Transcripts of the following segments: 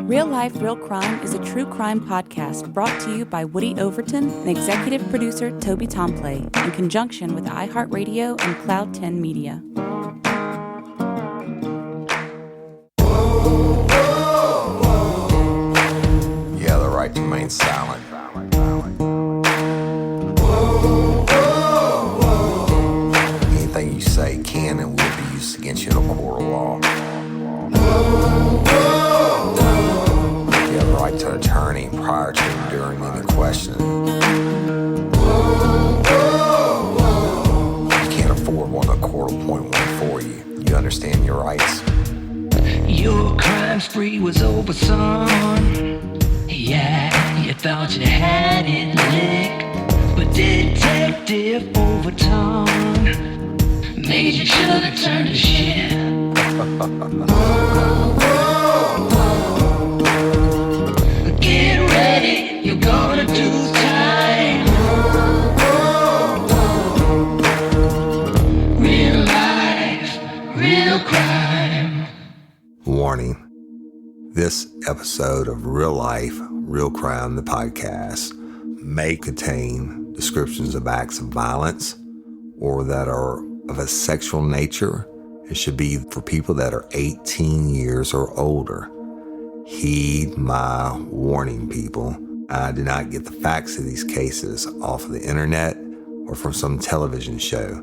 Real Life, Real Crime is a true crime podcast brought to you by Woody Overton and executive producer Toby Tomplay in conjunction with iHeartRadio and Cloud 10 Media. You have the right to remain silent. Anything you say can and will be used against you in a court of law. You have the right to an attorney prior to and during any questioning. You can't afford one to court appoint one for you. You understand your rights. Your crime spree was over, son. Yeah, you thought you had it licked, but Detective Overton made you should have turned to shit. Get ready, you're gonna do time. Real life, real crime. Warning. This episode of Real Life, Real Crime, the podcast, may contain descriptions of acts of violence or that are of a sexual nature and should be for people that are 18 years or older. Heed my warning, people. I did not get the facts of these cases off of the internet or from some television show.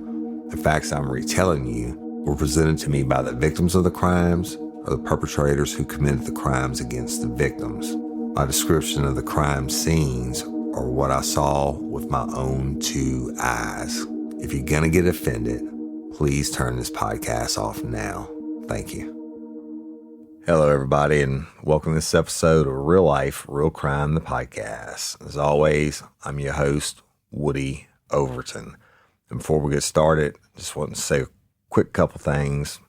The facts I'm retelling you were presented to me by the victims of the crimes or the perpetrators who committed the crimes against the victims. My description of the crime scenes are what I saw with my own two eyes. If you're gonna get offended, please turn this podcast off now. Thank you. Hello, everybody, and welcome to this episode of Real Life, Real Crime, the podcast. As always, I'm your host, Woody Overton. And before we get started, just want to say a quick couple things.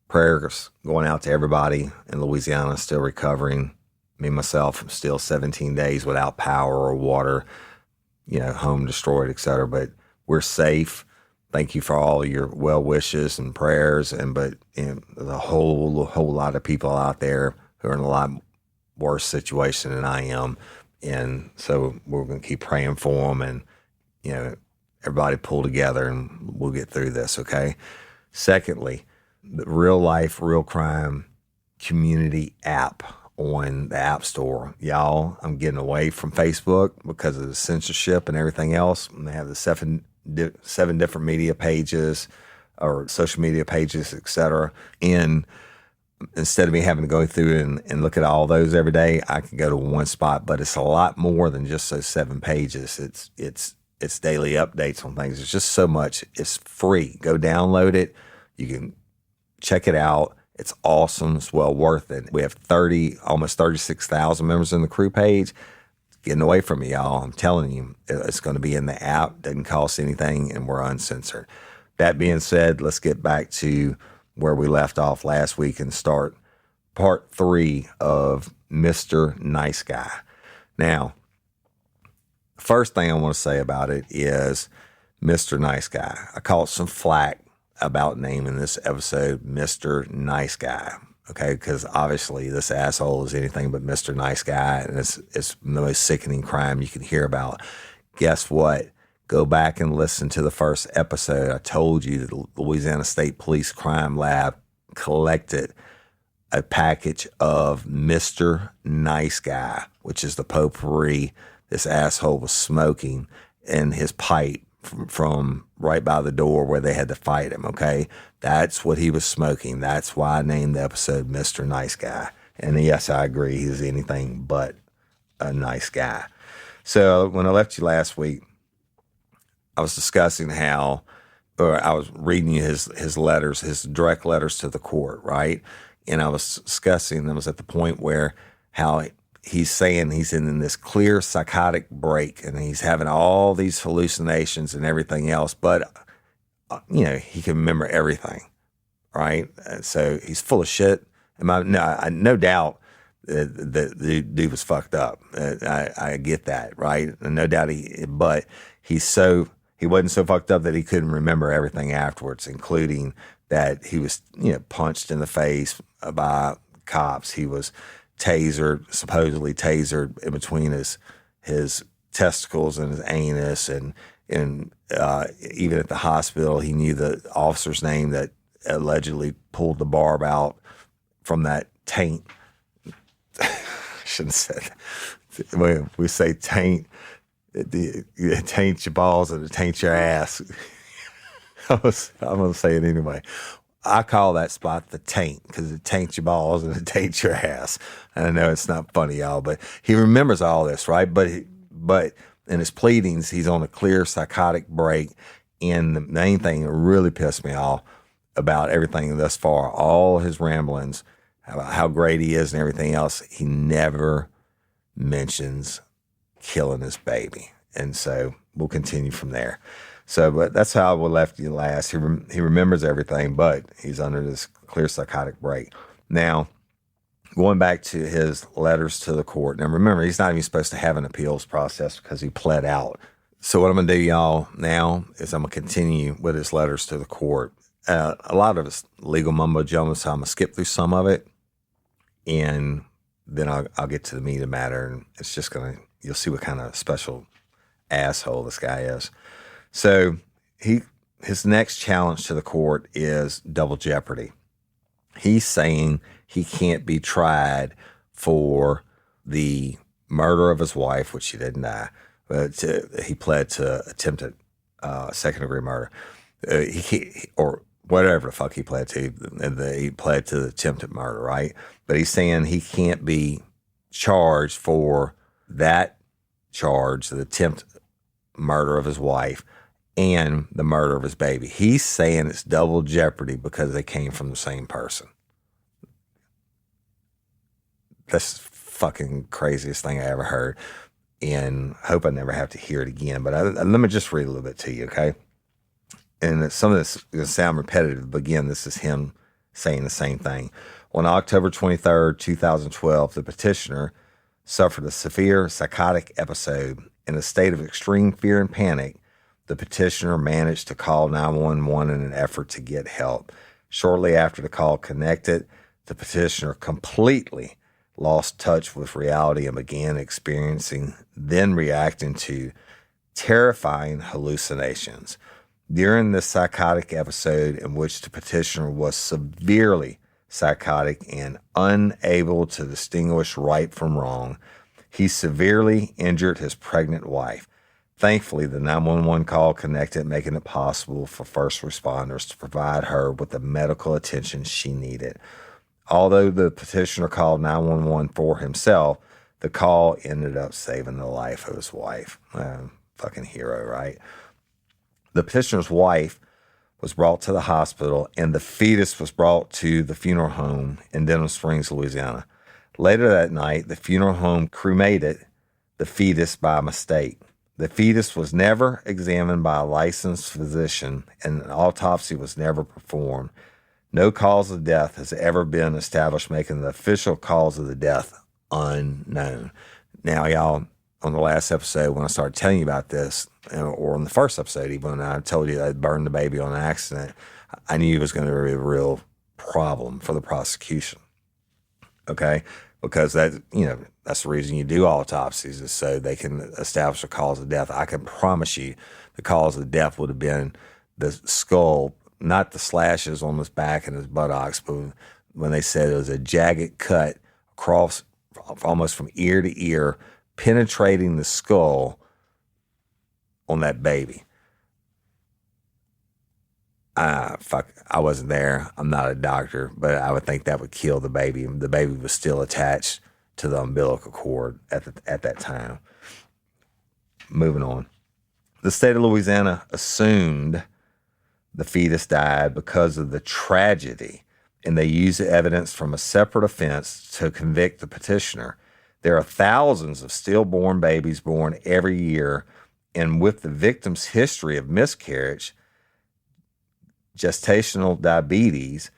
Prayers going out to everybody in Louisiana still recovering. Me, myself, I'm still 17 days without power or water, home destroyed, etc. But we're safe. Thank you for all your well wishes and prayers. But there's a whole lot of people out there who are in a lot worse situation than I am. And so we're going to keep praying for them and, everybody pull together and we'll get through this. Okay. Secondly, the Real Life, Real Crime community app on the App Store. Y'all, I'm getting away from Facebook because of the censorship and everything else. And they have the seven different media pages or social media pages, etc. And instead of me having to go through and look at all those every day, I can go to one spot. But it's a lot more than just those 7 pages. It's daily updates on things. It's just so much. It's free. Go download it. You can check it out. It's awesome. It's well worth it. We have almost 36,000 members in the crew page. It's getting away from me, y'all. I'm telling you, it's going to be in the app. Doesn't cost anything, and we're uncensored. That being said, let's get back to where we left off last week and start part 3 of Mr. Nice Guy. Now, the first thing I want to say about it is Mr. Nice Guy. I caught some flack about naming this episode Mr. Nice Guy, okay? Because obviously this asshole is anything but Mr. Nice Guy, and it's the most sickening crime you can hear about. Guess what? Go back and listen to the first episode. I told you that the Louisiana State Police Crime Lab collected a package of Mr. Nice Guy, which is the potpourri this asshole was smoking in his pipe from right by the door where they had to fight him, okay? That's what he was smoking. That's why I named the episode Mr. Nice Guy. And yes, I agree, he's anything but a nice guy. So when I left you last week, I was discussing I was reading you his letters, his direct letters to the court, right? And I was discussing, I was at the point where how he's saying he's in this clear psychotic break and he's having all these hallucinations and everything else, but, he can remember everything, right? So he's full of shit. No doubt the dude was fucked up. I get that, right? And no doubt but he wasn't so fucked up that he couldn't remember everything afterwards, including that he was, punched in the face by cops. He was supposedly tasered in between his testicles and his anus, and even at the hospital, he knew the officer's name that allegedly pulled the barb out from that taint. Shouldn't have said that. When we say taint, it taints your balls and it taints your ass. I'm going to say it anyway. I call that spot the taint because it taints your balls and it taints your ass. And I know it's not funny, y'all, but he remembers all this, right? But in his pleadings, he's on a clear psychotic break. And the main thing that really pissed me off about everything thus far, all his ramblings, how great he is and everything else, he never mentions killing his baby. And so we'll continue from there. So, but that's how we left you last. He remembers everything, but he's under this clear psychotic break. Now, going back to his letters to the court. Now, remember, he's not even supposed to have an appeals process because he pled out. So what I'm going to do, y'all, now is I'm going to continue with his letters to the court. A lot of it's legal mumbo jumbo, so I'm going to skip through some of it, and then I'll get to the meat of the matter, and it's just you'll see what kind of special asshole this guy is. So his next challenge to the court is double jeopardy. He's saying he can't be tried for the murder of his wife, which she didn't die, but he pled to attempted second-degree murder. Or whatever the fuck he pled to. He pled to the attempted murder, right? But he's saying he can't be charged for that charge, the attempted murder of his wife, and the murder of his baby. He's saying it's double jeopardy because they came from the same person. That's the fucking craziest thing I ever heard, and I hope I never have to hear it again. But let me just read a little bit to you, okay? And some of this is going to sound repetitive, but again, this is him saying the same thing. On October 23rd, 2012, the petitioner suffered a severe psychotic episode. In a state of extreme fear and panic, the petitioner managed to call 911 in an effort to get help. Shortly after the call connected, the petitioner completely lost touch with reality and began experiencing, then reacting to, terrifying hallucinations. During this psychotic episode, in which the petitioner was severely psychotic and unable to distinguish right from wrong, he severely injured his pregnant wife. Thankfully, the 911 call connected, making it possible for first responders to provide her with the medical attention she needed. Although the petitioner called 911 for himself, the call ended up saving the life of his wife. Fucking hero, right? The petitioner's wife was brought to the hospital, and the fetus was brought to the funeral home in Denham Springs, Louisiana. Later that night, the funeral home cremated the fetus by mistake. The fetus was never examined by a licensed physician, and an autopsy was never performed. No cause of death has ever been established, making the official cause of the death unknown. Now, y'all, on the last episode, when I started telling you about this, or on the first episode, even when I told you I'd burned the baby on accident, I knew it was going to be a real problem for the prosecution. Okay? Because that's the reason you do autopsies, is so they can establish a cause of death. I can promise you the cause of death would have been the skull, not the slashes on his back and his buttocks, but when they said it was a jagged cut across almost from ear to ear, penetrating the skull on that baby. I wasn't there. I'm not a doctor, but I would think that would kill the baby. The baby was still attached to the umbilical cord at that time. Moving on. The state of Louisiana assumed the fetus died because of the tragedy, and they used evidence from a separate offense to convict the petitioner. There are thousands of stillborn babies born every year, and with the victim's history of miscarriage, gestational diabetes,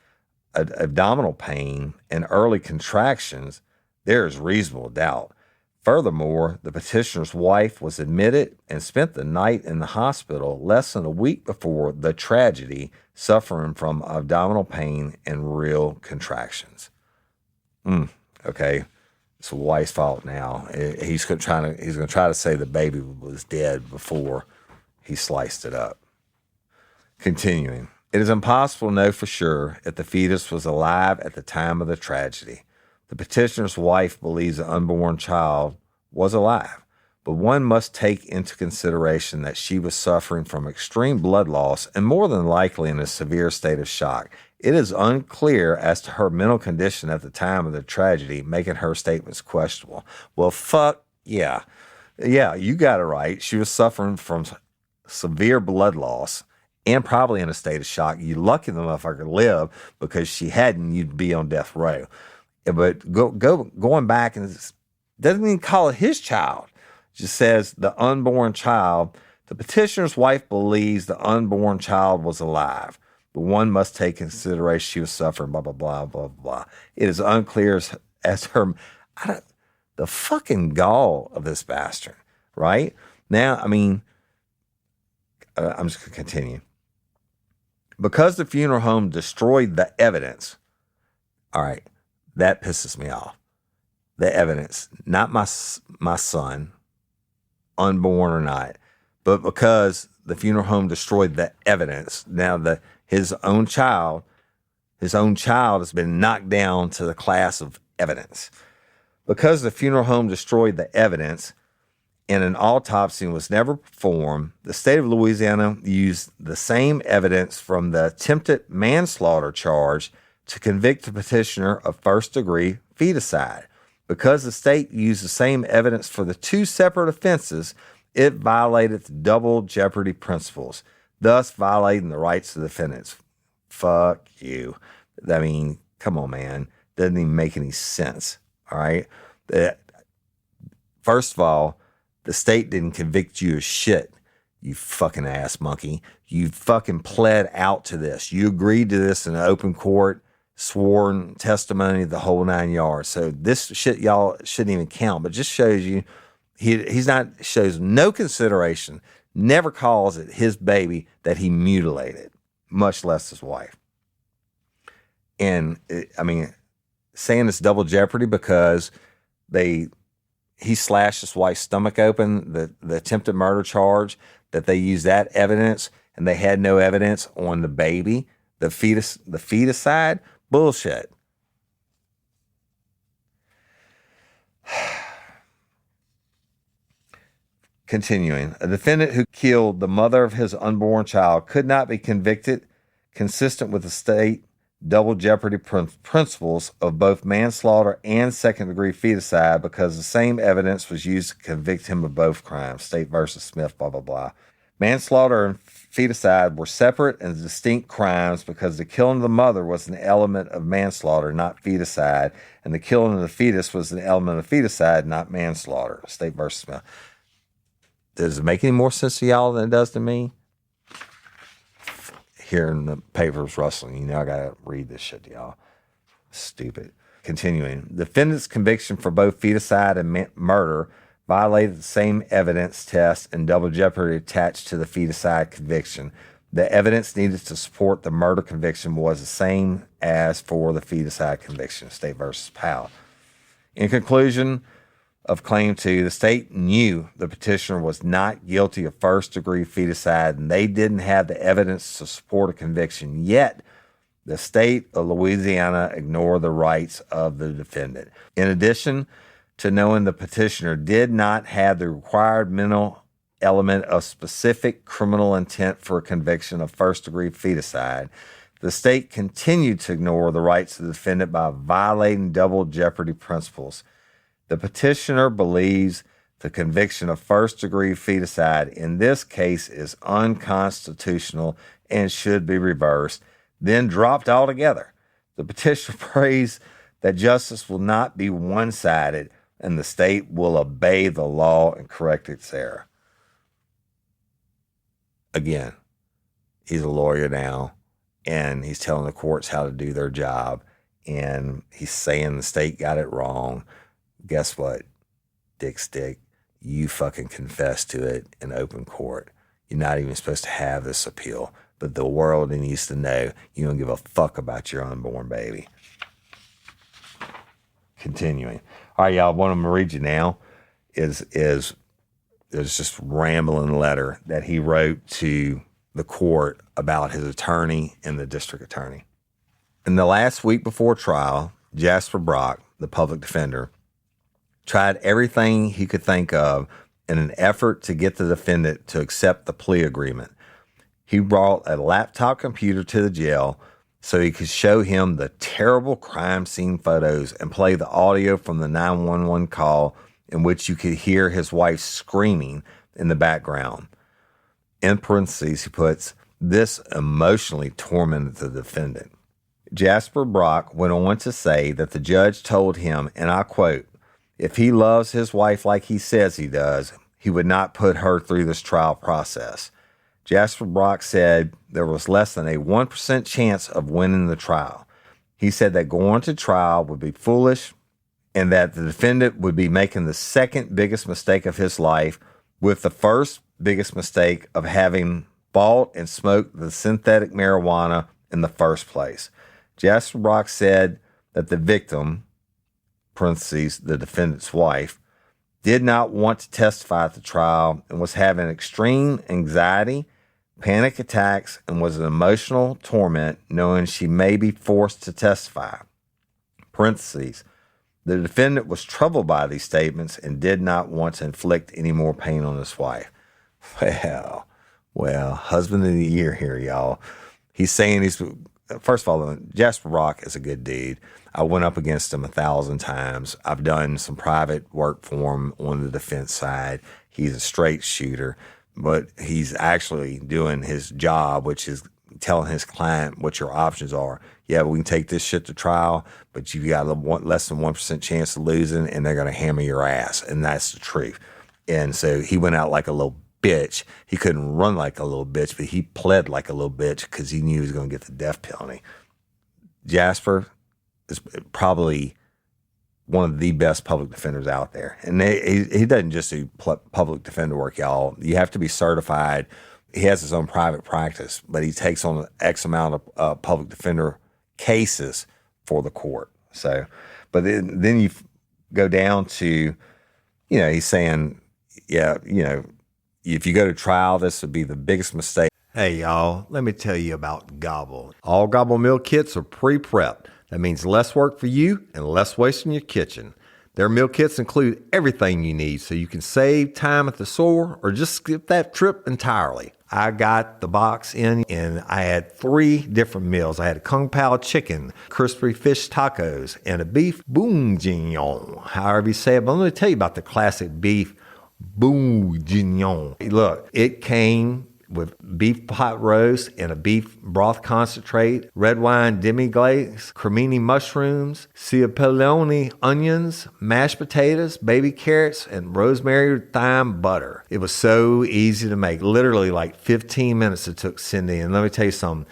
abdominal pain, and early contractions, there is reasonable doubt. Furthermore, the petitioner's wife was admitted and spent the night in the hospital less than a week before the tragedy, suffering from abdominal pain and real contractions. Okay, It's the wife's fault now. He's going to try to say the baby was dead before he sliced it up. Continuing. It is impossible to know for sure if the fetus was alive at the time of the tragedy. The petitioner's wife believes the unborn child was alive, but one must take into consideration that she was suffering from extreme blood loss and more than likely in a severe state of shock. It is unclear as to her mental condition at the time of the tragedy, making her statements questionable. Well, fuck yeah. Yeah, you got it right. She was suffering from severe blood loss and probably in a state of shock. You lucky the motherfucker live, because she hadn't, you'd be on death row. But going back, and doesn't even call it his child. Just says the unborn child. The petitioner's wife believes the unborn child was alive, but one must take consideration she was suffering, blah, blah, blah, blah, blah. It is unclear as her, the fucking gall of this bastard, right? Now, I mean, I'm just going to continue. Because the funeral home destroyed the evidence, all right, that pisses me off. The evidence, not my son, unborn or not, but because the funeral home destroyed the evidence. Now his own child has been knocked down to the class of evidence. Because the funeral home destroyed the evidence and an autopsy was never performed, the state of Louisiana used the same evidence from the attempted manslaughter charge to convict the petitioner of first-degree feticide. Because the state used the same evidence for the two separate offenses, it violated the double jeopardy principles, thus violating the rights of the defendants. Fuck you. I mean, come on, man. Doesn't even make any sense, all right? First of all, the state didn't convict you of shit, you fucking ass monkey. You fucking pled out to this. You agreed to this in an open court, sworn testimony, the whole 9 yards. So this shit y'all shouldn't even count, but just shows you shows no consideration, never calls it his baby that he mutilated, much less his wife. And I mean, saying it's double jeopardy because he slashed his wife's stomach open, the attempted murder charge, that they used that evidence and they had no evidence on the baby, the fetus side. Bullshit. Continuing, a defendant who killed the mother of his unborn child could not be convicted consistent with the state double jeopardy principles of both manslaughter and second-degree feticide because the same evidence was used to convict him of both crimes. State versus Smith, blah, blah, blah. Manslaughter and feticide were separate and distinct crimes because the killing of the mother was an element of manslaughter, not feticide, and the killing of the fetus was an element of feticide, not manslaughter. State versus Smith. Does it make any more sense to y'all than it does to me? Hearing the papers rustling, I gotta read this shit to y'all. Stupid. Continuing. Defendant's conviction for both feticide and murder violated the same evidence test and double jeopardy attached to the feticide conviction. The evidence needed to support the murder conviction was the same as for the feticide conviction. State versus Powell. In conclusion of Claim 2, the state knew the petitioner was not guilty of first-degree feticide, and they didn't have the evidence to support a conviction. Yet, the state of Louisiana ignored the rights of the defendant. In addition to knowing the petitioner did not have the required mental element of specific criminal intent for a conviction of first-degree feticide, the state continued to ignore the rights of the defendant by violating double jeopardy principles. The petitioner believes the conviction of first-degree feticide in this case is unconstitutional and should be reversed, then dropped altogether. The petitioner prays that justice will not be one-sided and the state will obey the law and correct its error. Again, he's a lawyer now, and he's telling the courts how to do their job, and he's saying the state got it wrong. Guess what, Dick Stick? You fucking confessed to it in open court. You're not even supposed to have this appeal, but the world needs to know you don't give a fuck about your unborn baby. continuing. All right, y'all, what I'm going to read you now is just rambling letter that he wrote to the court about his attorney and the district attorney. In the last week before trial, Jasper Brock, the public defender, tried everything he could think of in an effort to get the defendant to accept the plea agreement. He brought a laptop computer to the jail so he could show him the terrible crime scene photos and play the audio from the 911 call in which you could hear his wife screaming in the background. In parentheses, he puts, "This emotionally tormented the defendant." Jasper Brock went on to say that the judge told him, and I quote, "If he loves his wife like he says he does, he would not put her through this trial process." Jasper Brock said there was less than a 1% chance of winning the trial. He said that going to trial would be foolish and that the defendant would be making the second biggest mistake of his life, with the first biggest mistake of having bought and smoked the synthetic marijuana in the first place. Jasper Brock said that the victim, parentheses, the defendant's wife, did not want to testify at the trial and was having extreme anxiety, panic attacks, and was in emotional torment knowing she may be forced to testify. Parentheses, the defendant was troubled by these statements and did not want to inflict any more pain on his wife. Well, husband of the year here, y'all. He's saying first of all, Jasper Brock is a good dude. I went up against him 1,000 times. I've done some private work for him on the defense side. He's a straight shooter, but he's actually doing his job, which is telling his client what your options are. Yeah, we can take this shit to trial, but you got less than 1% chance of losing, and they're going to hammer your ass, and that's the truth. And so he went out like a little bitch. He couldn't run like a little bitch, but he pled like a little bitch because he knew he was going to get the death penalty. Jasper is probably one of the best public defenders out there. And he doesn't just do public defender work, y'all. You have to be certified. He has his own private practice, but he takes on X amount of public defender cases for the court. So, but then you go down to, he's saying, if you go to trial, this would be the biggest mistake. Hey, y'all, let me tell you about Gobble. All Gobble meal kits are pre-prepped. That means less work for you and less waste in your kitchen. Their meal kits include everything you need so you can save time at the store or just skip that trip entirely. I got the box in and I had 3 different meals. I had a Kung Pao chicken, crispy fish tacos, and a beef bourguignon, however you say it. But let me tell you about the classic beef bourguignon. Look, it came with beef pot roast and a beef broth concentrate, red wine demi-glace, cremini mushrooms, cipollone onions, mashed potatoes, baby carrots, and rosemary thyme butter. It was so easy to make. Literally like 15 minutes it took Cindy. And let me tell you something,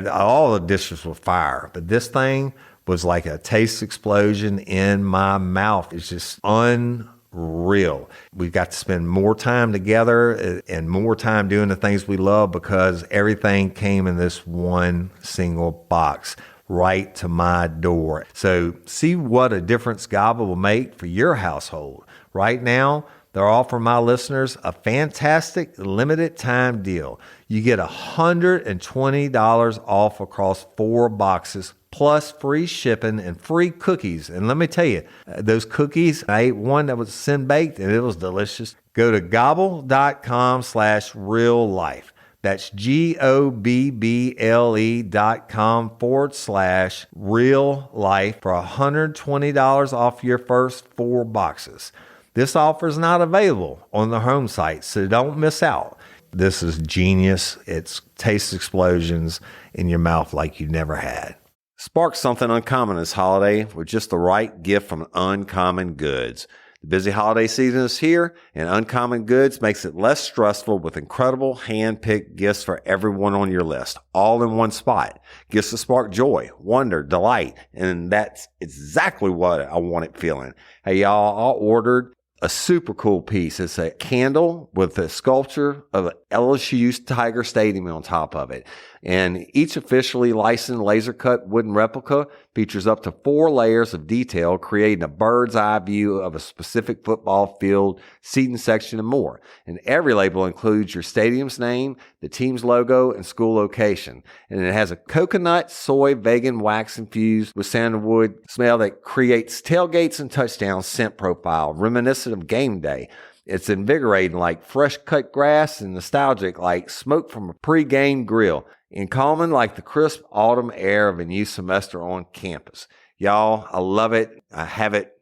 all the dishes were fire, but this thing was like a taste explosion in my mouth. It's just unreal. We've got to spend more time together and more time doing the things we love because everything came in this one single box right to my door. So see what a difference Gobble will make for your household. Right now, they're offering my listeners a fantastic limited time deal. You get $120 off across 4 boxes plus free shipping and free cookies. And let me tell you, those cookies, I ate one that was sin-baked and it was delicious. Go to gobble.com/reallife. That's GOBBLE.com/real-life for $120 off your first 4 boxes. This offer is not available on the home site, so don't miss out. This is genius. It's taste explosions in your mouth like you never had. Spark something uncommon this holiday with just the right gift from Uncommon Goods. The busy holiday season is here, and Uncommon Goods makes it less stressful with incredible hand-picked gifts for everyone on your list, all in one spot. Gifts to spark joy, wonder, delight, and that's exactly what I wanted feeling. Hey, y'all, I ordered a super cool piece. It's a candle with a sculpture of an LSU Tiger Stadium on top of it. And each officially licensed laser cut wooden replica features up to 4 layers of detail, creating a bird's eye view of a specific football field, seating section, and more. And every label includes your stadium's name, the team's logo, and school location. And it has a coconut, soy, vegan wax infused with sandalwood smell that creates tailgates and touchdown scent profile, reminiscent of game day. It's invigorating like fresh cut grass and nostalgic like smoke from a pre-game grill, and calming like the crisp autumn air of a new semester on campus. Y'all, I love it. I have it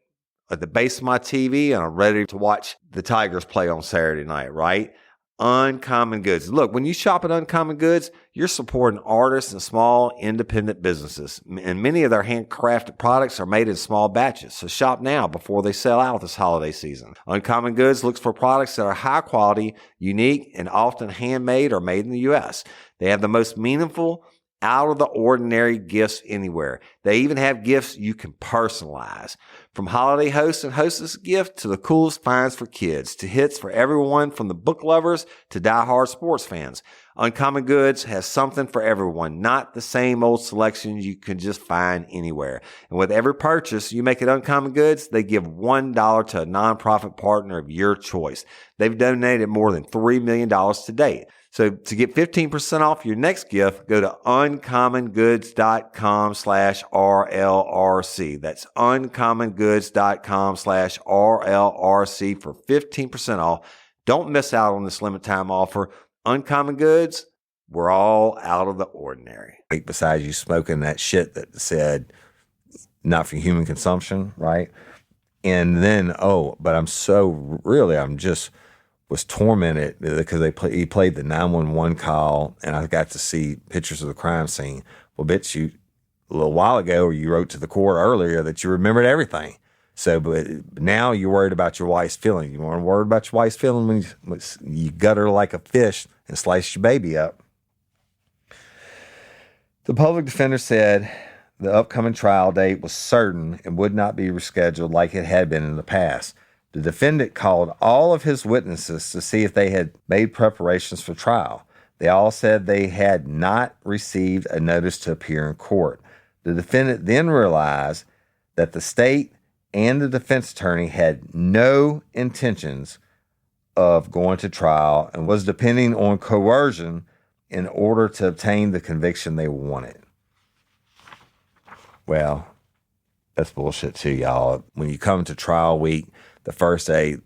at the base of my TV, and I'm ready to watch the Tigers play on Saturday night, right? Uncommon Goods. Look, when you shop at Uncommon Goods, you're supporting artists and small independent businesses. And many of their handcrafted products are made in small batches. So shop now before they sell out this holiday season. Uncommon Goods looks for products that are high quality, unique, and often handmade or made in the U.S. They have the most meaningful, out of the ordinary gifts anywhere. They even have gifts you can personalize. From holiday hosts and hostess gift to the coolest finds for kids, to hits for everyone from the book lovers to diehard sports fans. Uncommon Goods has something for everyone, not the same old selections you can just find anywhere. And with every purchase you make at Uncommon Goods, they give $1 to a nonprofit partner of your choice. They've donated more than $3 million to date. So to get 15% off your next gift, go to uncommongoods.com/RLRC. That's uncommongoods.com/RLRC for 15% off. Don't miss out on this limited time offer. Uncommon Goods, we're all out of the ordinary. Besides you smoking that shit that said not for human consumption, right? And then, but I'm just was tormented because he played the 911 call, and I got to see pictures of the crime scene. Well, bitch, you a little while ago, you wrote to the court earlier that you remembered everything. So, but now you're worried about your wife's feeling. You weren't worried about your wife's feeling when you gut her like a fish and slice your baby up. The public defender said the upcoming trial date was certain and would not be rescheduled like it had been in the past. The defendant called all of his witnesses to see if they had made preparations for trial. They all said they had not received a notice to appear in court. The defendant then realized that the state and the defense attorney had no intentions of going to trial and was depending on coercion in order to obtain the conviction they wanted. Well, that's bullshit too, y'all. When you come to trial week, the first day,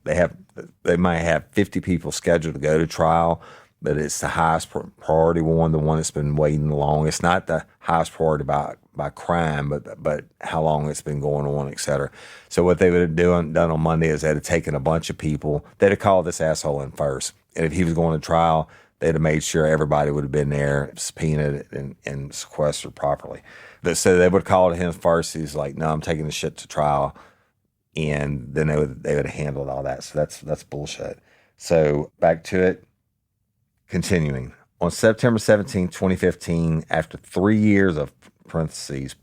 they might have 50 people scheduled to go to trial, but it's the highest priority one, the one that's been waiting the longest. Not the highest priority by crime, but how long it's been going on, et cetera. So what they would have done on Monday is they'd have taken a bunch of people. They'd have called this asshole in first. And if he was going to trial, they'd have made sure everybody would have been there, subpoenaed and sequestered properly. But so they would have called him first. He's like, no, I'm taking this shit to trial. And then they would have handled all that. So that's bullshit. So back to it. Continuing. On September 17, 2015, after 3 years of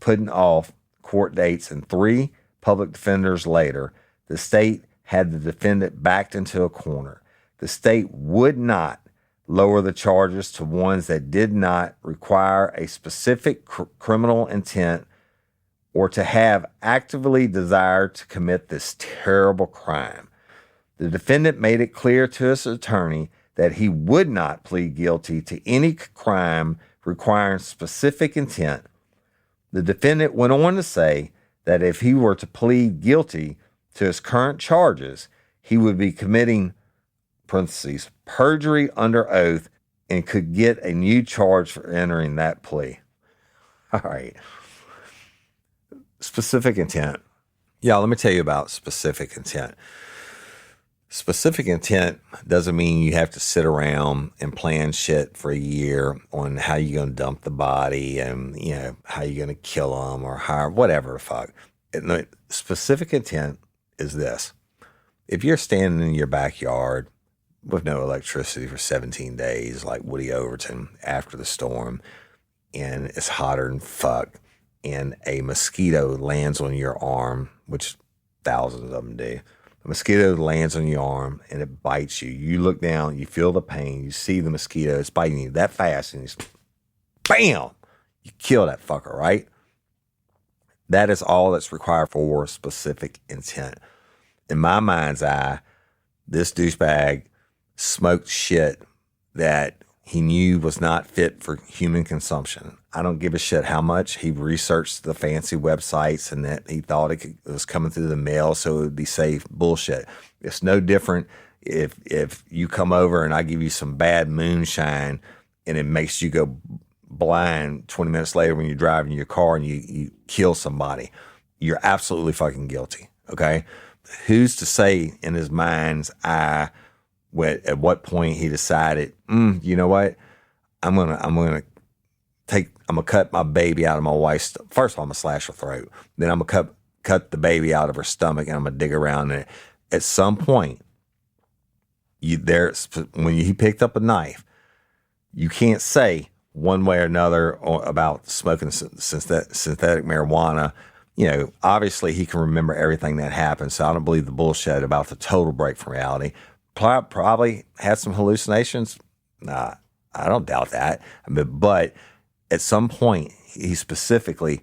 putting off court dates and 3 public defenders later, the state had the defendant backed into a corner. The state would not lower the charges to ones that did not require a specific criminal intent or to have actively desired to commit this terrible crime. The defendant made it clear to his attorney that he would not plead guilty to any crime requiring specific intent. The defendant went on to say that if he were to plead guilty to his current charges, he would be committing, parentheses, perjury under oath and could get a new charge for entering that plea. All right. Specific intent. Yeah, let me tell you about specific intent. Specific intent doesn't mean you have to sit around and plan shit for a year on how you're going to dump the body and, how you're going to kill them or whatever the fuck. Specific intent is this. If you're standing in your backyard with no electricity for 17 days, like Woody Overton after the storm, and it's hotter than fuck, and a mosquito lands on your arm, which thousands of them do, The mosquito lands on your arm and it bites you. You look down, you feel the pain, you see the mosquito, it's biting you that fast, and bam! You kill that fucker, right? That is all that's required for specific intent. In my mind's eye, this douchebag smoked shit that he knew was not fit for human consumption. I don't give a shit how much he researched the fancy websites and that he thought it was coming through the mail so it would be safe. Bullshit. It's no different if you come over and I give you some bad moonshine and it makes you go blind 20 minutes later when you're driving your car and you kill somebody. You're absolutely fucking guilty, okay? Who's to say in his mind's eye at what point he decided, you know what? I'm gonna cut my baby out of my wife's. First of all, I'm gonna slash her throat. Then I'm gonna cut the baby out of her stomach, and I'm gonna dig around in it. At some point, when he picked up a knife, you can't say one way or another about smoking synthetic marijuana. You know, obviously he can remember everything that happened, so I don't believe the bullshit about the total break from reality. Probably had some hallucinations. Nah, I don't doubt that. But at some point, he specifically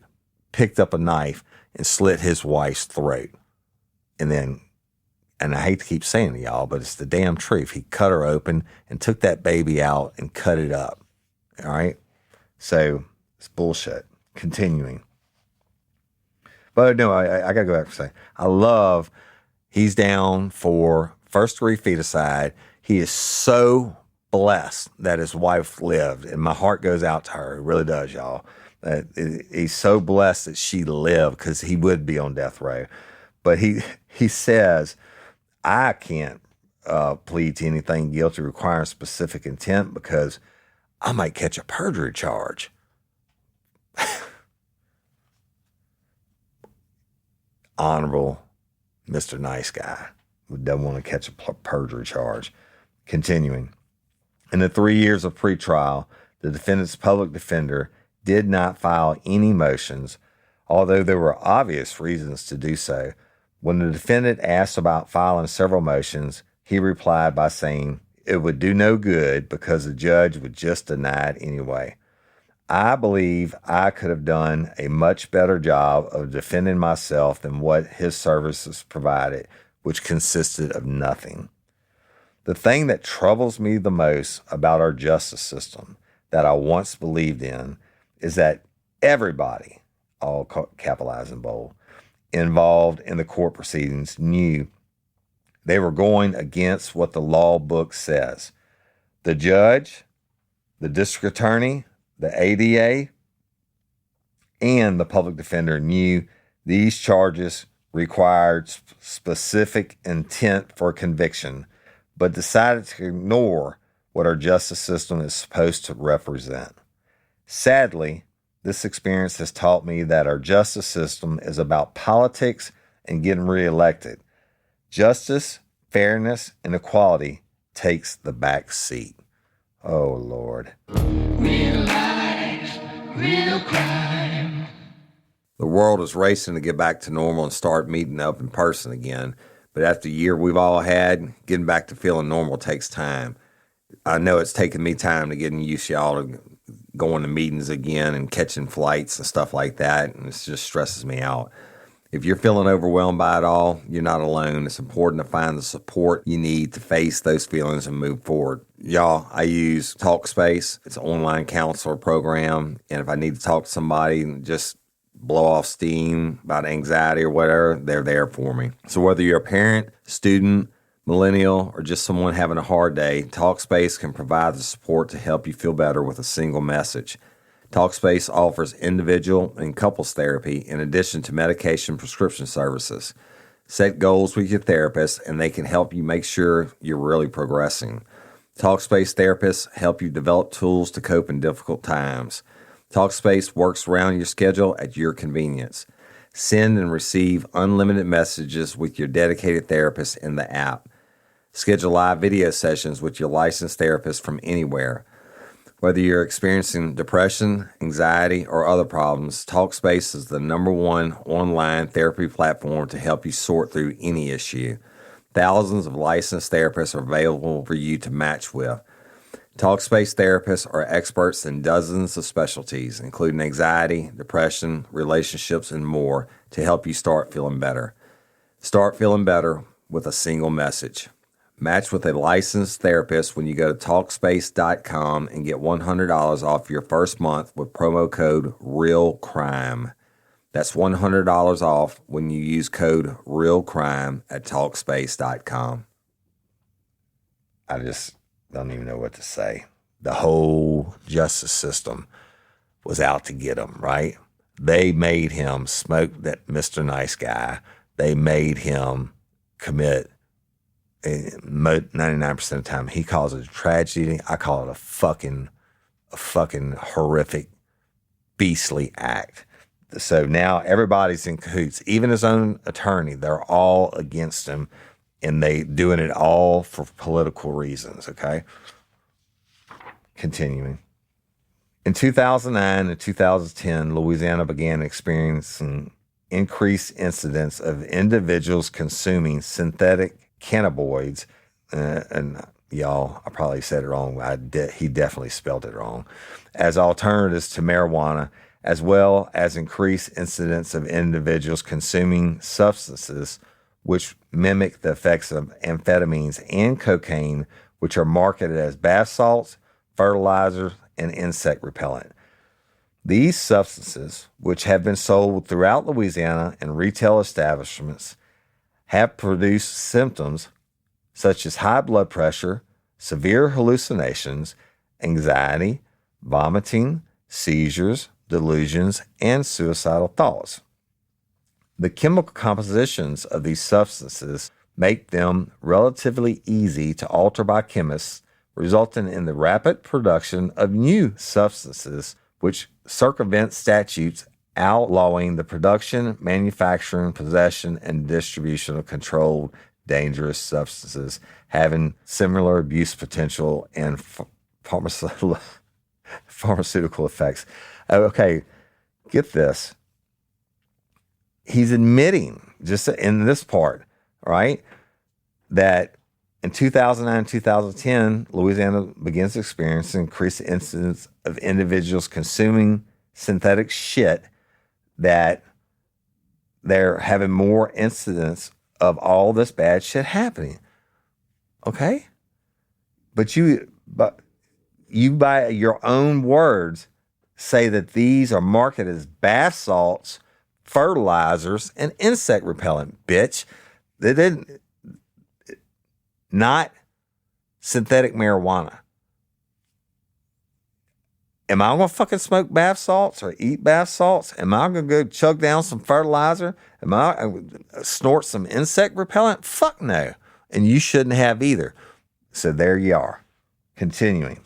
picked up a knife and slit his wife's throat. And I hate to keep saying to y'all, but it's the damn truth. He cut her open and took that baby out and cut it up. All right? So it's bullshit. Continuing. But no, I got to go back for a second. I love he's down for first 3 feet aside. He is so blessed that his wife lived, and my heart goes out to her. It really does, y'all. He's so blessed that she lived because he would be on death row. But he says, I can't plead to anything guilty requiring specific intent because I might catch a perjury charge. Honorable Mr. Nice Guy who doesn't want to catch a perjury charge. Continuing. In the 3 years of pretrial, the defendant's public defender did not file any motions, although there were obvious reasons to do so. When the defendant asked about filing several motions, he replied by saying it would do no good because the judge would just deny it anyway. I believe I could have done a much better job of defending myself than what his services provided, which consisted of nothing. The thing that troubles me the most about our justice system that I once believed in is that everybody, all capitalized and bold, involved in the court proceedings knew they were going against what the law book says. The judge, the district attorney, the ADA, and the public defender knew these charges required specific intent for conviction, but decided to ignore what our justice system is supposed to represent. Sadly, this experience has taught me that our justice system is about politics and getting reelected. Justice, fairness, and equality takes the back seat. Oh, Lord. Real life, real crime. The world is racing to get back to normal and start meeting up in person again. But after the year we've all had, getting back to feeling normal takes time. I know it's taken me time to get used to y'all to going to meetings again and catching flights and stuff like that, and it just stresses me out. If you're feeling overwhelmed by it all, you're not alone. It's important to find the support you need to face those feelings and move forward. Y'all, I use Talkspace. It's an online counselor program, and if I need to talk to somebody and just blow off steam about anxiety or whatever, they're there for me. So whether you're a parent, student, millennial, or just someone having a hard day, Talkspace can provide the support to help you feel better with a single message. Talkspace offers individual and couples therapy in addition to medication prescription services. Set goals with your therapist, and they can help you make sure you're really progressing. Talkspace therapists help you develop tools to cope in difficult times. Talkspace works around your schedule at your convenience. Send and receive unlimited messages with your dedicated therapist in the app. Schedule live video sessions with your licensed therapist from anywhere. Whether you're experiencing depression, anxiety, or other problems, Talkspace is the #1 online therapy platform to help you sort through any issue. Thousands of licensed therapists are available for you to match with. Talkspace therapists are experts in dozens of specialties, including anxiety, depression, relationships, and more, to help you start feeling better. Start feeling better with a single message. Match with a licensed therapist when you go to Talkspace.com and get $100 off your first month with promo code REALCRIME. That's $100 off when you use code REALCRIME at Talkspace.com. I just don't even know what to say. The whole justice system was out to get him, right? They made him smoke that Mr. Nice Guy. They made him commit 99% of the time. He calls it a tragedy. I call it a fucking horrific, beastly act. So now everybody's in cahoots. Even his own attorney, they're all against him. And they doing it all for political reasons, okay? Continuing. In 2009 and 2010, Louisiana began experiencing increased incidents of individuals consuming synthetic cannabinoids. And y'all, I probably said it wrong. He definitely spelled it wrong. As alternatives to marijuana, as well as increased incidents of individuals consuming substances which mimic the effects of amphetamines and cocaine, which are marketed as bath salts, fertilizers, and insect repellent. These substances, which have been sold throughout Louisiana in retail establishments, have produced symptoms such as high blood pressure, severe hallucinations, anxiety, vomiting, seizures, delusions, and suicidal thoughts. The chemical compositions of these substances make them relatively easy to alter by chemists, resulting in the rapid production of new substances which circumvent statutes outlawing the production, manufacturing, possession, and distribution of controlled dangerous substances having similar abuse potential and pharmaceutical effects. Okay, get this. He's admitting, just in this part, right, that in 2009 and 2010, Louisiana begins experiencing increased incidents of individuals consuming synthetic shit, that they're having more incidents of all this bad shit happening. Okay? But you by your own words say that these are marketed as bath salts, fertilizers, and insect repellent, bitch. They didn't, not synthetic marijuana. Am I going to fucking smoke bath salts or eat bath salts? Am I going to go chug down some fertilizer? Am I going to snort some insect repellent? Fuck no. And you shouldn't have either. So there you are. Continuing.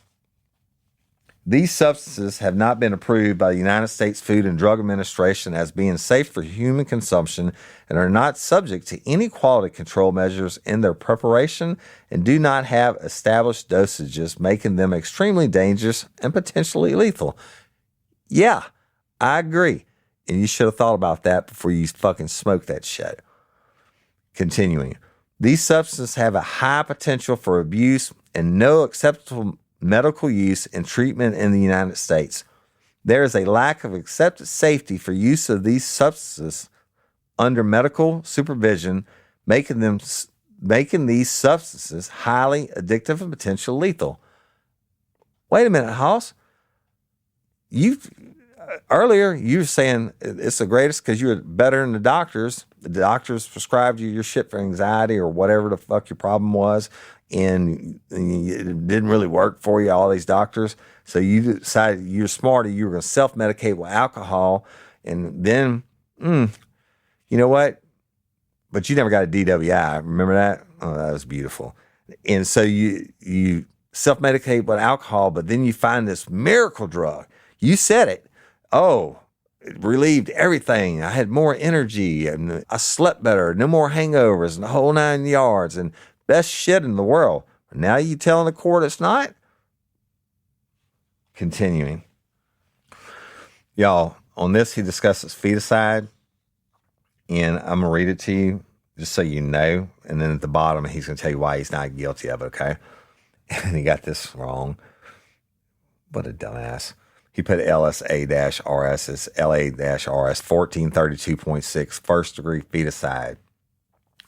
These substances have not been approved by the United States Food and Drug Administration as being safe for human consumption and are not subject to any quality control measures in their preparation and do not have established dosages, making them extremely dangerous and potentially lethal. Yeah, I agree. And you should have thought about that before you fucking smoke that shit. Continuing. These substances have a high potential for abuse and no acceptable medical use and treatment in the United States. There is a lack of accepted safety for use of these substances under medical supervision, making these substances highly addictive and potentially lethal. Wait a minute, Hoss. Earlier you were saying it's the greatest because you're better than the doctors. The doctors prescribed you your shit for anxiety or whatever the fuck your problem was, and it didn't really work for you, all these doctors. So you decided you're smarter. You were going to self-medicate with alcohol, and then, you know what? But you never got a DWI. Remember that? Oh, that was beautiful. And so you self-medicate with alcohol, but then you find this miracle drug. You said it. Oh, it relieved everything. I had more energy, and I slept better. No more hangovers, and the whole 9 yards, and best shit in the world. Now you telling the court it's not? Continuing. Y'all, on this he discusses feticide, and I'm going to read it to you. just so you know. And then at the bottom, he's going to tell you why he's not guilty of it, okay? And he got this wrong. What a dumbass. He put LSA-RS as LA-RS 1432.6, first-degree feticide.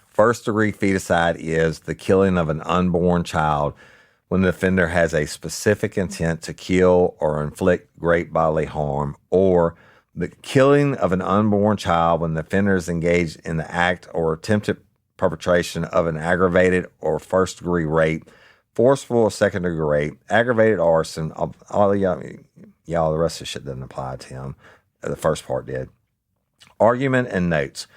First-degree feticide is the killing of an unborn child when the offender has a specific intent to kill or inflict great bodily harm, or the killing of an unborn child when the offender is engaged in the act or attempted perpetration of an aggravated or first-degree rape, forceful or second-degree rape, aggravated arson. All y'all, the rest of the shit doesn't apply to him. The first part did. Argument and notes.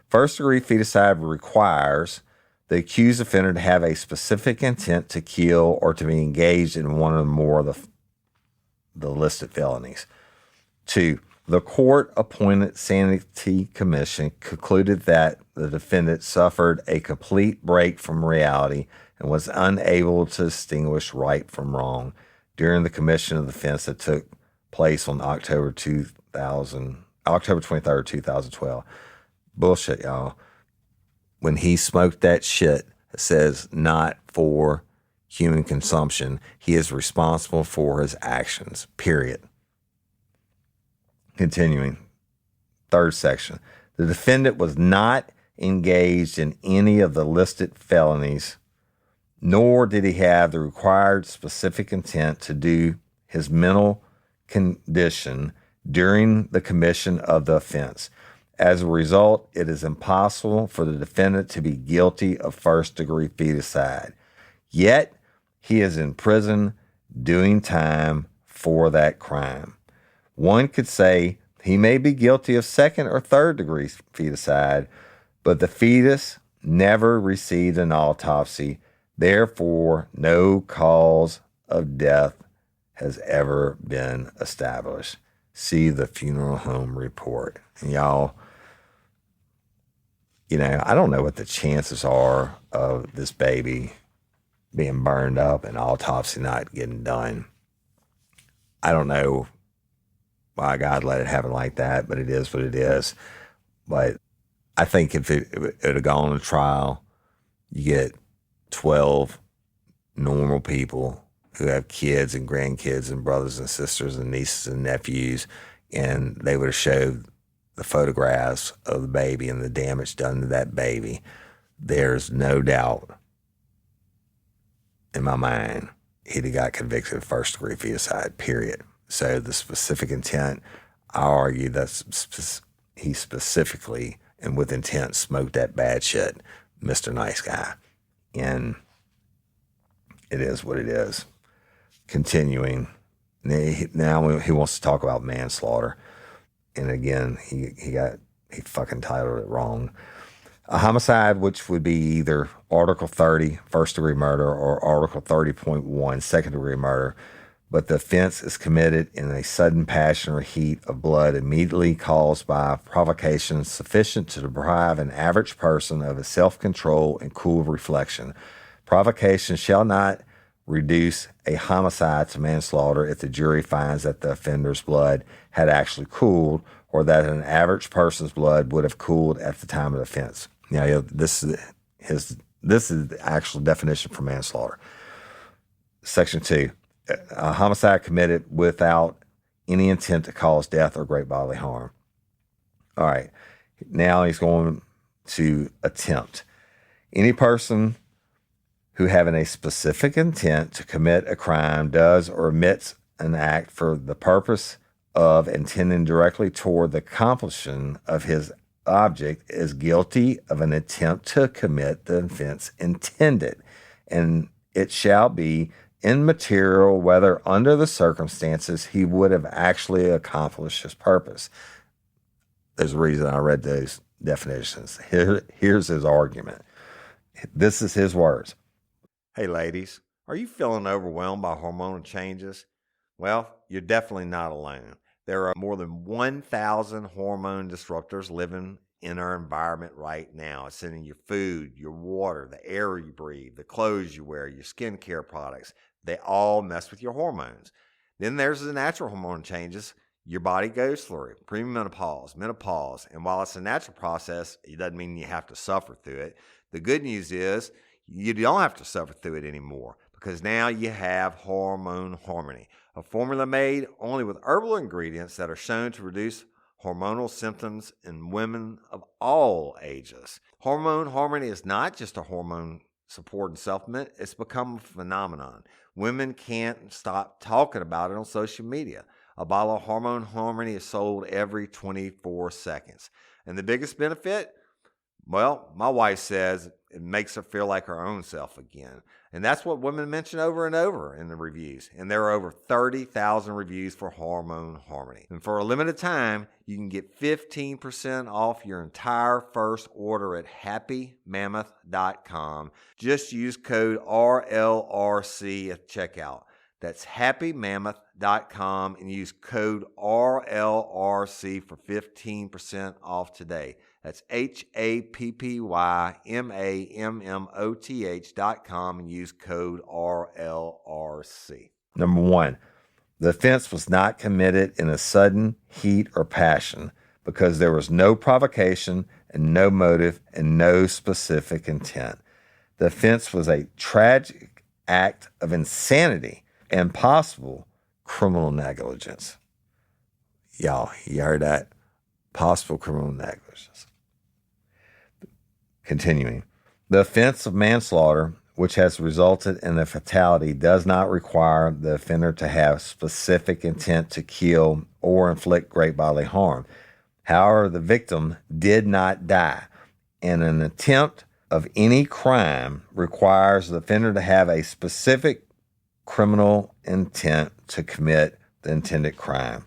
First-degree feticide requires the accused offender to have a specific intent to kill or to be engaged in one or more of the listed felonies. 2. The court-appointed sanity commission concluded that the defendant suffered a complete break from reality and was unable to distinguish right from wrong during the commission of the offense that took place on October 23rd, 2012. Bullshit, y'all. When he smoked that shit that says not for human consumption, he is responsible for his actions, period. Continuing, third section. The defendant was not engaged in any of the listed felonies, nor did he have the required specific intent to do his mental condition during the commission of the offense. As a result, it is impossible for the defendant to be guilty of first-degree feticide. Yet, he is in prison doing time for that crime. One could say he may be guilty of second or third-degree feticide, but the fetus never received an autopsy. Therefore, no cause of death has ever been established. See the funeral home report. And y'all, I don't know what the chances are of this baby being burned up and autopsy not getting done. I don't know why God let it happen like that, but it is what it is. But I think if it would have gone to trial, you get 12 normal people who have kids and grandkids and brothers and sisters and nieces and nephews, and they would have showed the photographs of the baby and the damage done to that baby. There's no doubt in my mind he'd have got convicted of first-degree feticide, period. So the specific intent, I argue that he specifically and with intent smoked that bad shit, Mr. Nice Guy. And it is what it is. Continuing, now he wants to talk about manslaughter. And again, he fucking titled it wrong. A homicide, which would be either Article 30, first-degree murder, or Article 30.1, second-degree murder, but the offense is committed in a sudden passion or heat of blood immediately caused by provocation sufficient to deprive an average person of his self-control and cool reflection. Provocation shall not reduce a homicide to manslaughter if the jury finds that the offender's blood had actually cooled or that an average person's blood would have cooled at the time of the offense. Now, this is the actual definition for manslaughter. Section 2. A homicide committed without any intent to cause death or great bodily harm. All right. Now he's going to attempt. Any person who having a specific intent to commit a crime does or omits an act for the purpose of intending directly toward the accomplishing of his object is guilty of an attempt to commit the offense intended, and it shall be immaterial whether under the circumstances he would have actually accomplished his purpose. There's a reason I read those definitions. Here's his argument. This is his words. Hey ladies, are you feeling overwhelmed by hormonal changes? Well, you're definitely not alone. There are more than 1,000 hormone disruptors living in our environment right now. It's in your food, your water, the air you breathe, the clothes you wear, your skincare products. They all mess with your hormones. Then there's the natural hormone changes Your body goes through it, premenopause, menopause, and while it's a natural process, it doesn't mean you have to suffer through it. The good news is you don't have to suffer through it anymore because now you have hormone harmony, a formula made only with herbal ingredients that are shown to reduce hormonal symptoms in women of all ages. Hormone harmony is not just a hormone support and supplement, it's become a phenomenon. Women can't stop talking about it on social media. A bottle of Hormone Harmony is sold every 24 seconds. And the biggest benefit? Well, my wife says it makes her feel like her own self again. And that's what women mention over and over in the reviews. And there are over 30,000 reviews for Hormone Harmony. And for a limited time, you can get 15% off your entire first order at happymammoth.com. Just use code RLRC at checkout. That's happymammoth.com and use code RLRC for 15% off today. That's happymammoth.com and use code RLRC. Number 1, the offense was not committed in a sudden heat or passion because there was no provocation and no motive and no specific intent. The offense was a tragic act of insanity and possible criminal negligence. Y'all, you heard that? Possible criminal negligence. Continuing. The offense of manslaughter, which has resulted in a fatality, does not require the offender to have specific intent to kill or inflict great bodily harm. However, the victim did not die, and an attempt of any crime requires the offender to have a specific criminal intent to commit the intended crime.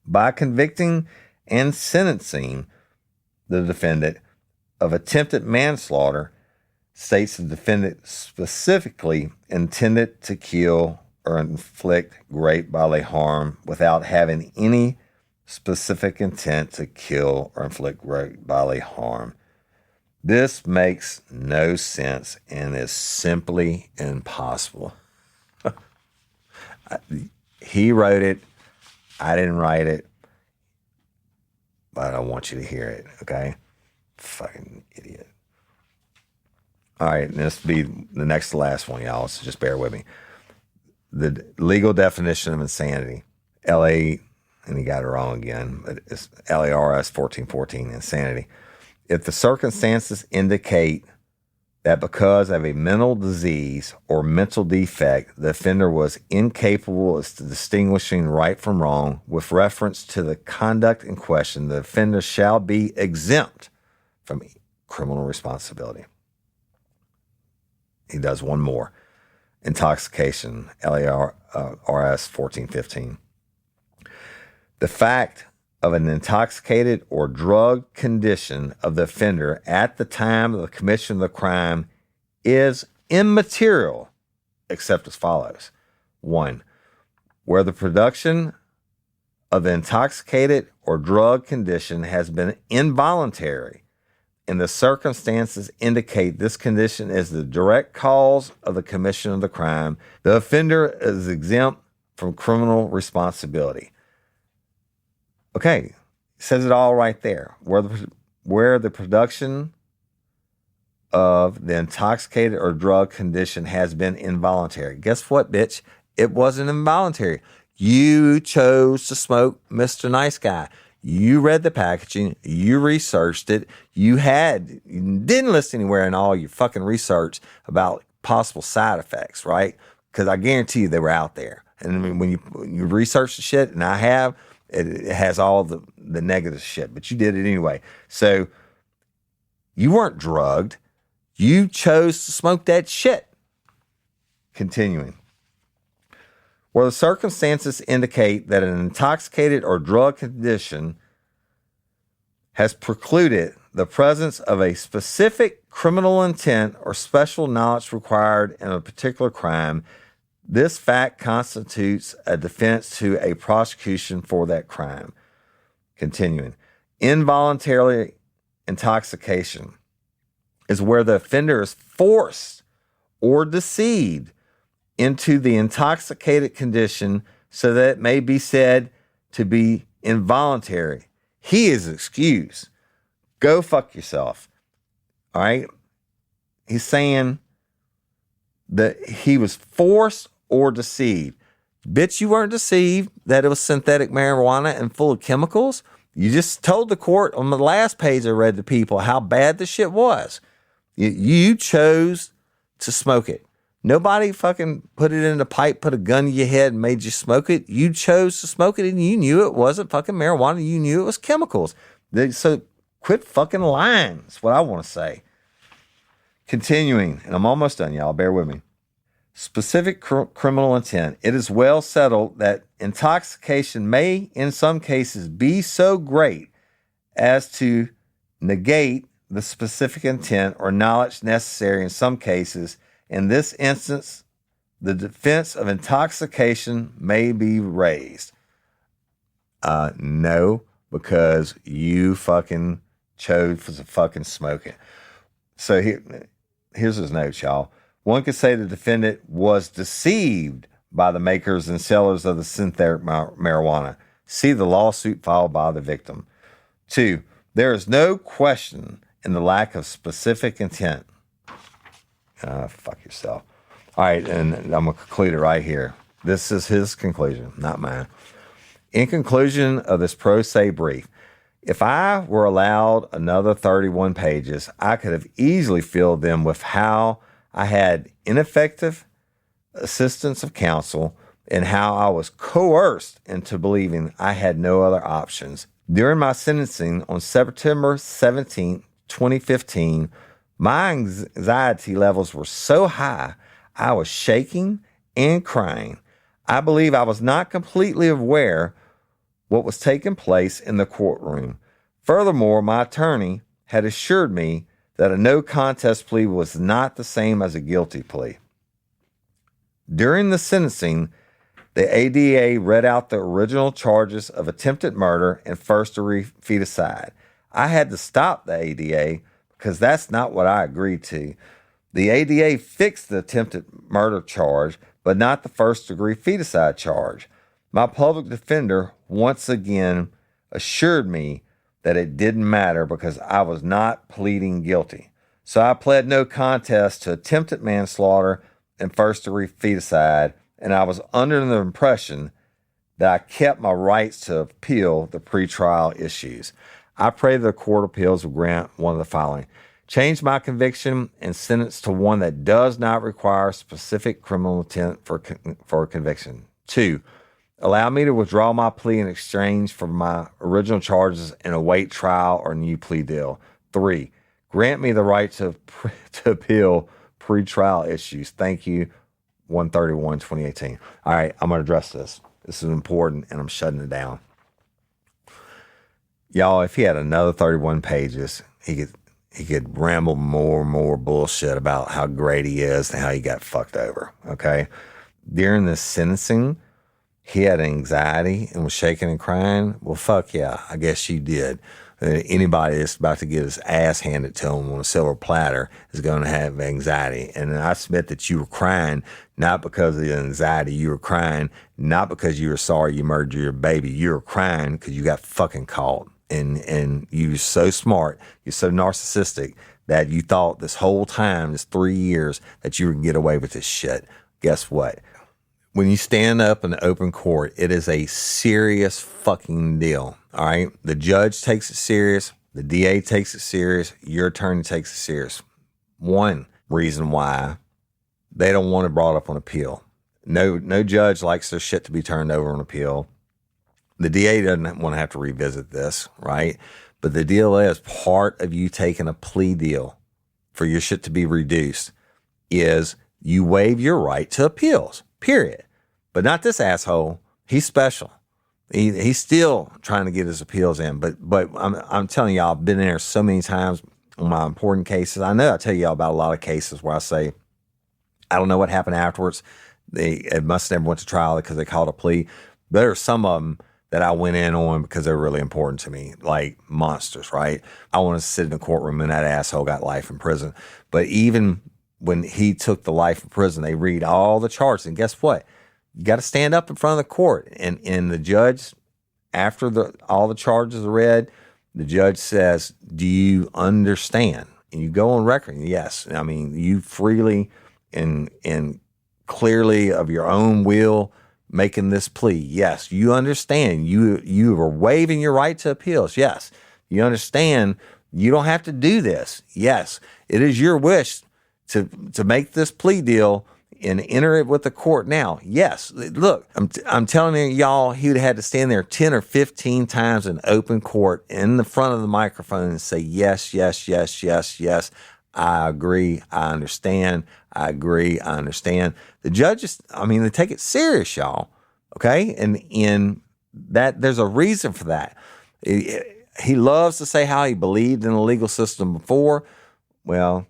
By convicting and sentencing the defendant of attempted manslaughter, states the defendant specifically intended to kill or inflict great bodily harm without having any specific intent to kill or inflict great bodily harm. This makes no sense and is simply impossible. He wrote it. I didn't write it. But I want you to hear it, okay? Fucking idiot. All right, and this will be the next to last one, y'all, so just bear with me. The legal definition of insanity. and he got it wrong again, but it's LARS 1414, insanity. If the circumstances indicate that because of a mental disease or mental defect, the offender was incapable of distinguishing right from wrong with reference to the conduct in question, the offender shall be exempt from criminal responsibility. He does one more. Intoxication, LARS 1415. The fact of an intoxicated or drugged condition of the offender at the time of the commission of the crime is immaterial, except as follows. 1, where the production of the intoxicated or drug condition has been involuntary and the circumstances indicate this condition is the direct cause of the commission of the crime, the offender is exempt from criminal responsibility. Okay, it says it all right there. Where the production of the intoxicated or drug condition has been involuntary. Guess what, bitch? It wasn't involuntary. You chose to smoke Mr. Nice Guy. You read the packaging. You researched it. You didn't listen anywhere in all your fucking research about possible side effects, right? Because I guarantee you they were out there. And when you research the shit, and I have, it has all the negative shit, but you did it anyway. So you weren't drugged. You chose to smoke that shit. Continuing. Where the circumstances indicate that an intoxicated or drug condition has precluded the presence of a specific criminal intent or special knowledge required in a particular crime, this fact constitutes a defense to a prosecution for that crime. Continuing. Involuntary intoxication is where the offender is forced or deceived into the intoxicated condition so that it may be said to be involuntary. He is excused. Go fuck yourself. All right? He's saying that he was forced or deceived. Bitch, you weren't deceived that it was synthetic marijuana and full of chemicals. You just told the court on the last page I read to people how bad the shit was. You chose to smoke it. Nobody fucking put it in a pipe, put a gun to your head and made you smoke it. You chose to smoke it and you knew it wasn't fucking marijuana. You knew it was chemicals. So quit fucking lying. That's what I want to say. Continuing, and I'm almost done, y'all. Bear with me. Specific criminal intent. It is well settled that intoxication may, in some cases, be so great as to negate the specific intent or knowledge necessary in some cases. In this instance, the defense of intoxication may be raised. No, because you fucking chose to fucking smoke it. So here's his notes, y'all. One could say the defendant was deceived by the makers and sellers of the synthetic marijuana. See the lawsuit filed by the victim. 2, there is no question in the lack of specific intent. Fuck yourself. All right, and I'm going to conclude it right here. This is his conclusion, not mine. In conclusion of this pro se brief, if I were allowed another 31 pages, I could have easily filled them with how I had ineffective assistance of counsel and how I was coerced into believing I had no other options. During my sentencing on September 17, 2015, my anxiety levels were so high, I was shaking and crying. I believe I was not completely aware what was taking place in the courtroom. Furthermore, my attorney had assured me that a no contest plea was not the same as a guilty plea. During the sentencing, the ADA read out the original charges of attempted murder and first-degree feticide. I had to stop the ADA because that's not what I agreed to. The ADA fixed the attempted murder charge, but not the first-degree feticide charge. My public defender once again assured me that it didn't matter because I was not pleading guilty. So I pled no contest to attempted manslaughter and first-degree feticide, and I was under the impression that I kept my rights to appeal the pretrial issues. I pray the Court of Appeals will grant one of the following. Change my conviction and sentence to one that does not require specific criminal intent for conviction. 2, allow me to withdraw my plea in exchange for my original charges and await trial or new plea deal. 3, grant me the right to appeal pretrial issues. Thank you, 1/31/2018. All right, I'm going to address this. This is important, and I'm shutting it down. Y'all, if he had another 31 pages, he could ramble more and more bullshit about how great he is and how he got fucked over, okay? During this sentencing, he had anxiety and was shaking and crying. Well, fuck yeah, I guess you did. Anybody that's about to get his ass handed to him on a silver platter is going to have anxiety. And I submit that you were crying not because of the anxiety. You were crying not because you were sorry you murdered your baby. You were crying because you got fucking caught. And you're so smart, you're so narcissistic that you thought this whole time, this 3 years, that you would get away with this shit. Guess what? When you stand up in the open court, it is a serious fucking deal, all right? The judge takes it serious. The DA takes it serious. Your attorney takes it serious. One reason why they don't want it brought up on appeal. No judge likes their shit to be turned over on appeal. The DA doesn't want to have to revisit this, right? But the deal is part of you taking a plea deal for your shit to be reduced is you waive your right to appeals. Period. But not this asshole. He's special. He's still trying to get his appeals in. But I'm telling y'all, I've been there so many times on my important cases. I know I tell y'all about a lot of cases where I say, I don't know what happened afterwards. It must have never went to trial because they called a plea. There are some of them that I went in on because they're really important to me, like monsters, right? I want to sit in the courtroom and that asshole got life in prison. But even when he took the life in prison, they read all the charges. And guess what? You got to stand up in front of the court. And the judge after all the charges are read, the judge says, do you understand? And you go on record, yes. I mean, you freely and clearly of your own will making this plea. Yes, you understand. You are waiving your right to appeals. Yes, you understand. You don't have to do this. Yes, it is your wish to make this plea deal and enter it with the court now. Yes, look, I'm telling y'all, he would have had to stand there 10 or 15 times in open court in the front of the microphone and say, yes, yes, yes, yes, yes. I agree. I understand. I agree. I understand. The judges, they take it serious, y'all. Okay. And in that, there's a reason for that. He loves to say how he believed in the legal system before. Well,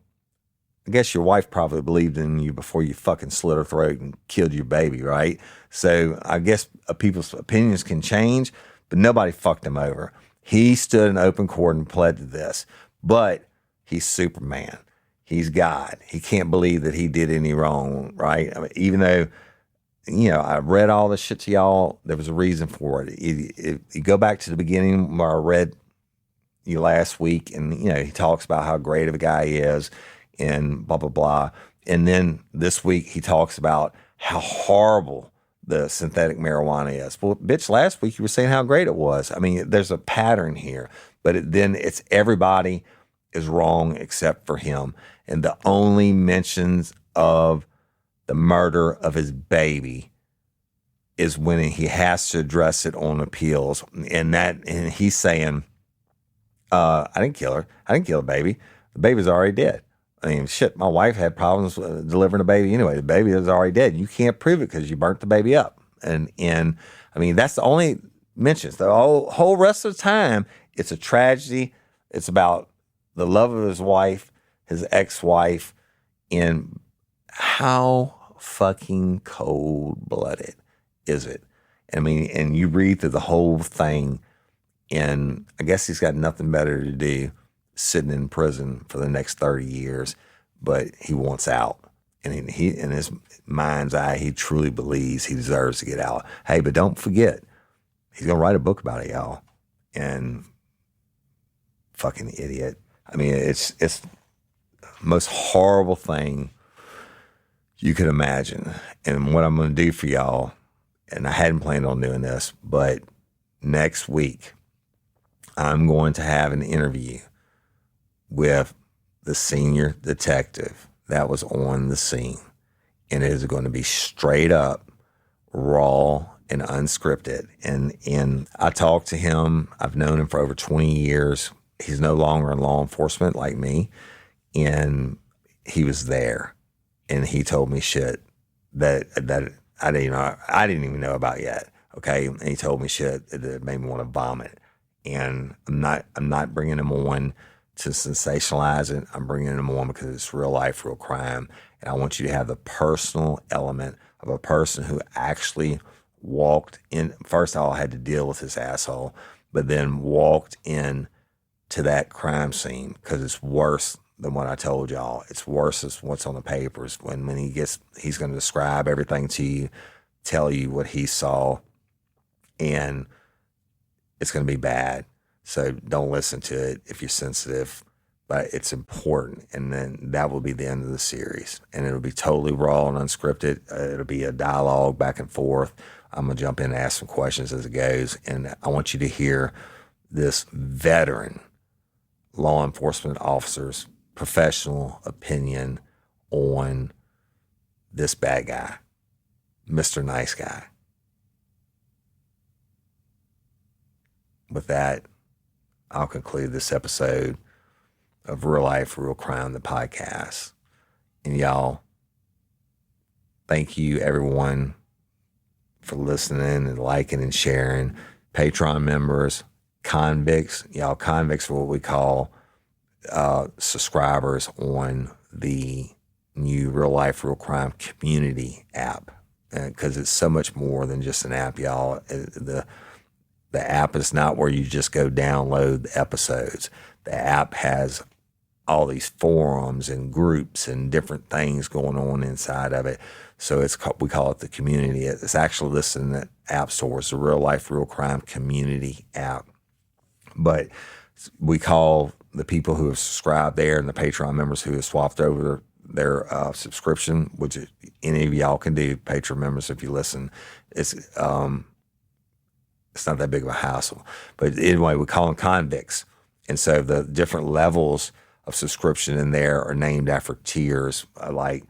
I guess your wife probably believed in you before you fucking slit her throat and killed your baby, right? So I guess people's opinions can change, but nobody fucked him over. He stood in open court and pled to this. But he's Superman. He's God. He can't believe that he did any wrong, right? Even though, I read all this shit to y'all, there was a reason for it. You go back to the beginning where I read you last week, and, he talks about how great of a guy he is and blah, blah, blah. And then this week he talks about how horrible the synthetic marijuana is. Well, bitch, last week you were saying how great it was. There's a pattern here, but then it's everybody is wrong except for him. And the only mentions of the murder of his baby is when he has to address it on appeals. And he's saying, I didn't kill her. I didn't kill the baby. The baby's already dead. Shit, my wife had problems delivering a baby anyway. The baby is already dead. You can't prove it because you burnt the baby up. And that's the only mentions. The whole rest of the time, it's a tragedy. It's about the love of his wife, his ex-wife, and how fucking cold-blooded is it? And you read through the whole thing, and I guess he's got nothing better to do sitting in prison for the next 30 years, but he wants out. And he in his mind's eye, he truly believes he deserves to get out. Hey, but don't forget, he's going to write a book about it, y'all. And fucking idiot. It's the most horrible thing you could imagine. And what I'm going to do for y'all, and I hadn't planned on doing this, but next week, I'm going to have an interview with the senior detective that was on the scene. And it is going to be straight up, raw, and unscripted. And I talked to him. I've known him for over 20 years. He's no longer in law enforcement like me. And he was there. And he told me shit that I didn't even know about yet. Okay. And he told me shit that made me want to vomit. And I'm not bringing him on to sensationalize it. I'm bringing him on because it's real life, real crime. And I want you to have the personal element of a person who actually walked in. First, I had to deal with this asshole, but then walked in to that crime scene, because it's worse than what I told y'all. It's worse than what's on the papers. When he's going to describe everything to you, tell you what he saw, and it's going to be bad. So don't listen to it if you're sensitive, but it's important. And then that will be the end of the series. And it'll be totally raw and unscripted. It'll be a dialogue back and forth. I'm going to jump in and ask some questions as it goes. And I want you to hear this veteran law enforcement officer's professional opinion on this bad guy, Mr. Nice Guy. With that, I'll conclude this episode of Real Life, Real Crime, the podcast. And y'all, thank you everyone for listening and liking and sharing. Patreon members, convicts, y'all, convicts are what we call subscribers on the new Real Life, Real Crime community app. Because it's so much more than just an app, y'all. The app is not where you just go download the episodes. The app has all these forums and groups and different things going on inside of it. So we call it the community. It's actually listed in the app store. It's the Real Life, Real Crime Community app. But we call the people who have subscribed there and the Patreon members who have swapped over their subscription, which any of y'all can do, Patreon members, if you listen. It's not that big of a hassle. But anyway, we call them convicts. And so the different levels of subscription in there are named after tiers, like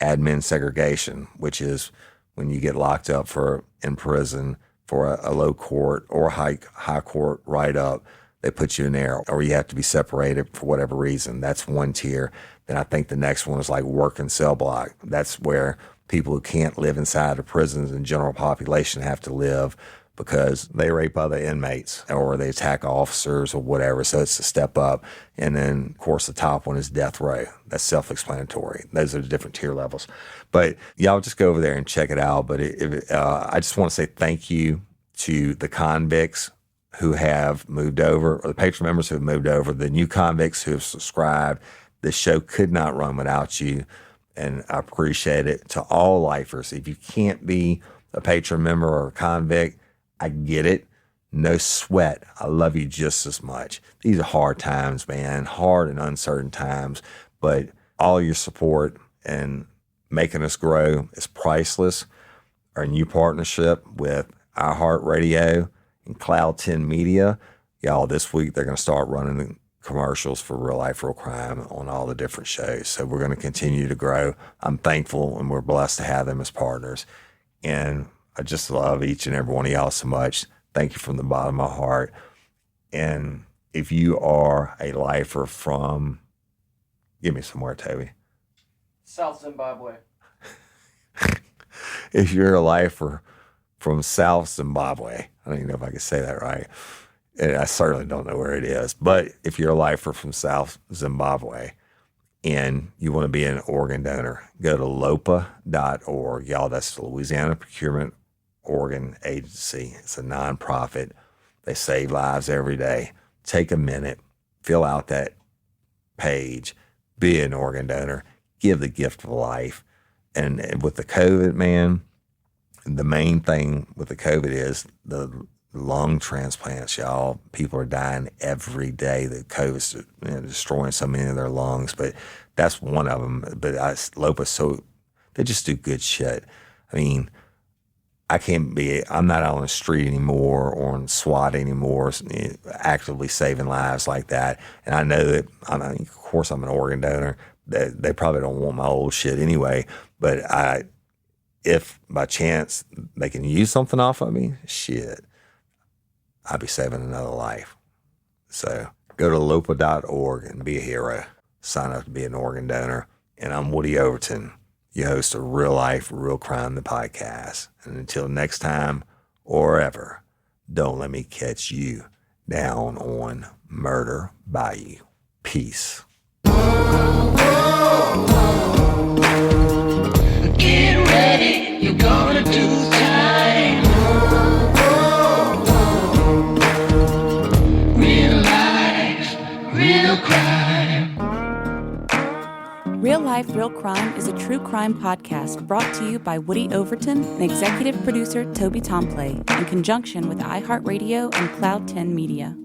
admin segregation, which is when you get locked up in prison for a low court or high court write-up, they put you in there, or you have to be separated for whatever reason. That's one tier. Then I think the next one is like work and cell block. That's where people who can't live inside the prisons and general population have to live because they rape other inmates or they attack officers or whatever. So it's a step up. And then, of course, the top one is death row. That's self-explanatory. Those are the different tier levels. But y'all just go over there and check it out. But I just want to say thank you to the convicts who have moved over, or the patron members who have moved over, the new convicts who have subscribed. This show could not run without you, and I appreciate it. To all lifers, if you can't be a patron member or a convict, I get it. No sweat. I love you just as much. These are hard times, man, hard and uncertain times, but all your support and making us grow is priceless. Our new partnership with iHeartRadio and Cloud 10 Media, y'all, this week they're going to start running commercials for Real Life, Real Crime on all the different shows. So we're going to continue to grow. I'm thankful and we're blessed to have them as partners. And I just love each and every one of y'all so much. Thank you from the bottom of my heart. And if you are a lifer from, give me some more, Toby. South Zimbabwe. If you're a lifer from South Zimbabwe, I don't even know if I can say that right. And I certainly don't know where it is. But if you're a lifer from South Zimbabwe and you want to be an organ donor, go to LOPA.org. Y'all, that's the Louisiana Procurement Organ Agency. It's a nonprofit. They save lives every day. Take a minute, fill out that page, be an organ donor, give the gift of life. And with the COVID, man, the main thing with the COVID is the lung transplants, y'all. People are dying every day. The COVID's destroying so many of their lungs, but that's one of them. But LOPA, they just do good shit. I mean, I'm not on the street anymore or on SWAT anymore, actively saving lives like that. And I know that, of course, I'm an organ donor. They probably don't want my old shit anyway, but if by chance they can use something off of me, shit, I'd be saving another life. So go to lopa.org and be a hero. Sign up to be an organ donor. And I'm Woody Overton, your host of Real Life, Real Crime, the podcast. And until next time or ever, don't let me catch you down on Murder Bayou. Peace. Get ready, you're gonna do time. Real life, real crime. Real Life, Real Crime is a true crime podcast brought to you by Woody Overton and executive producer Toby Tomplay in conjunction with iHeartRadio and Cloud 10 Media.